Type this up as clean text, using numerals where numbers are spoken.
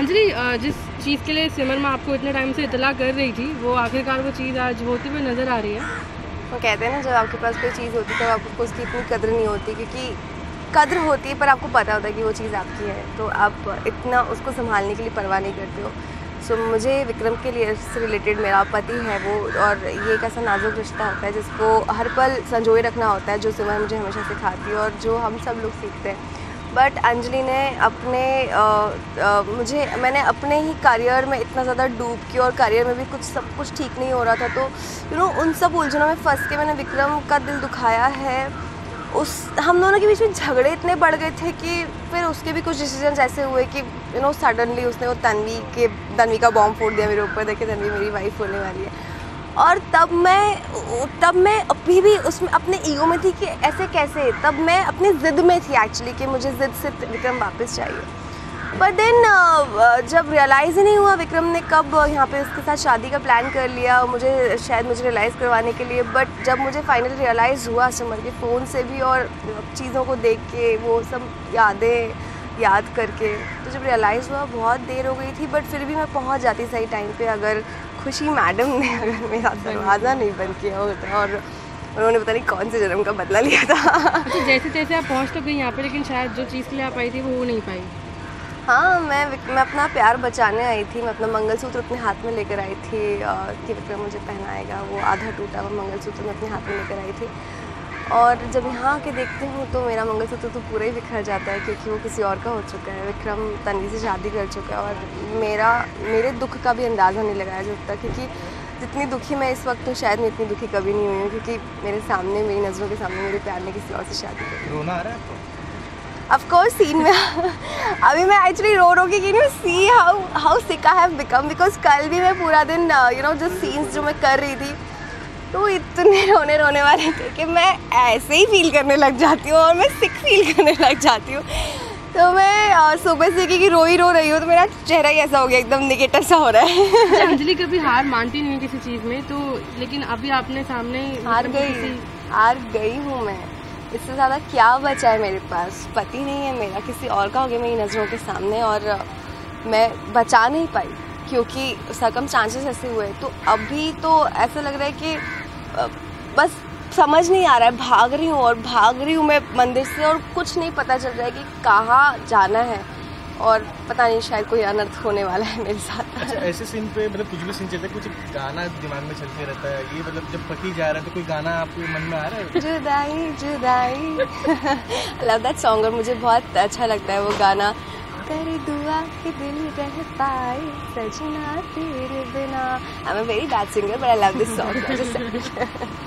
अंजलि, जिस चीज़ के लिए सिमर माँ आपको इतने टाइम से इतला कर रही थी, वो आखिरकार वो चीज़ आज होती हुई नज़र आ रही है। वो कहते हैं ना, जब आपके पास कोई चीज़ होती है तब आपको उसकी इतनी कदर नहीं होती, क्योंकि कदर होती है पर आपको पता होता है कि वो चीज़ आपकी है, तो आप इतना उसको संभालने के लिए परवाह नहीं करते हो। सो मुझे विक्रम के लिए से रिलेटेड मेरा पति है वो, और ये एक ऐसा नाजुक रिश्ता होता है जिसको हर पल संजोए रखना होता है, जो सिमर मुझे हमेशा सिखाती है और जो हम सब लोग सीखते हैं। बट अंजलि ने अपने मैंने अपने ही करियर में इतना ज़्यादा डूब के, और करियर में भी सब कुछ ठीक नहीं हो रहा था, तो उन सब उलझनों में फंस के मैंने विक्रम का दिल दुखाया है। हम दोनों के बीच में झगड़े इतने बढ़ गए थे कि फिर उसके भी कुछ डिसीजन ऐसे हुए कि सडनली उसने वो तन्वी का बॉम्ब फोड़ दिया मेरे ऊपर। देखिए, तन्वी मेरी वाइफ होने वाली है, और तब मैं अभी भी उसमें अपने ईगो में थी कि ऐसे कैसे। तब मैं अपनी ज़िद में थी एक्चुअली, कि मुझे ज़िद से विक्रम वापस चाहिए। बट देन जब रियलाइज़ ही नहीं हुआ विक्रम ने कब यहाँ पे उसके साथ शादी का प्लान कर लिया, मुझे रियलाइज़ करवाने के लिए। बट जब मुझे फाइनली रियलाइज़ हुआ सिमर के फ़ोन से भी, और चीज़ों को देख के, वो सब यादें याद करके, तो जब रियलाइज़ हुआ बहुत देर हो गई थी। बट फिर भी मैं पहुँच जाती सही टाइम पे, अगर खुशी मैडम ने अगर मेरा दरवाज़ा नहीं बंद किया होता, और उन्होंने पता नहीं कौन से जन्म का बदला लिया था। अच्छा, जैसे तैसे आप पहुँच तो गई यहाँ पे, लेकिन शायद जो चीज़ के लिए आप आई थी वो हो नहीं पाई। हाँ, मैं अपना प्यार बचाने आई थी। मैं अपना मंगलसूत्र अपने हाथ में लेकर आई थी कि विक्रम मुझे पहनाएगा। वो आधा टूटा हुआ मंगलसूत्र मैं अपने हाथ में लेकर आई थी, और जब यहाँ आके देखती हूँ तो मेरा मंगलसूत्र तो पूरा ही बिखर जाता है, क्योंकि वो किसी और का हो चुका है। विक्रम तन्वी से शादी कर चुका है, और मेरे दुख का भी अंदाज़ा नहीं लगाया जाता, क्योंकि जितनी दुखी मैं इस वक्त हूँ, शायद मैं इतनी दुखी कभी नहीं हुई हूँ, क्योंकि मेरे सामने, मेरी नज़रों के सामने मेरे प्यार ने किसी और से शादी कर। रोना आ रहा है आपको? ऑफ कोर्स सीन में अभी मैं एक्चुअली रो के see how sick I have become, because कल भी मैं पूरा दिन जो सीन्स जो मैं कर रही थी, तो इतने रोने वाले थे कि मैं ऐसे ही फील करने लग जाती हूँ, और मैं सिक फील करने लग जाती हूँ। तो मैं सुबह से कि रो रही हूँ, तो मेरा चेहरा ही ऐसा हो गया, एकदम निगेटिव सा हो रहा है। अंजलि कभी हार मानती नहीं किसी चीज़ में, तो लेकिन अभी आपने सामने हार गई हूँ मैं। इससे ज़्यादा क्या बचा है मेरे पास? पति नहीं है मेरा, किसी और का हो गया मेरी नज़रों के सामने, और मैं बचा नहीं पाई क्योंकि सर्कमस्टांसेस ऐसे हुए। तो अभी तो ऐसा लग रहा है कि बस समझ नहीं आ रहा है, भाग रही हूँ मैं मंदिर से, और कुछ नहीं पता चल रहा है कि कहाँ जाना है, और पता नहीं शायद कोई अनर्थ होने वाला है मेरे साथ। अच्छा, ऐसे सीन पे मतलब कुछ भी सीन चलता है, कुछ गाना दिमाग में चलते रहता है, ये मतलब जब पति जा रहा है तो कोई गाना आपके मन में आ रहा है? जुदाई आई लव दैट सॉन्ग, और मुझे बहुत अच्छा लगता है वो गाना। कर दुआ कि दिल रह पाए सजना तेरे बिना। I am a very bad singer but I love this song.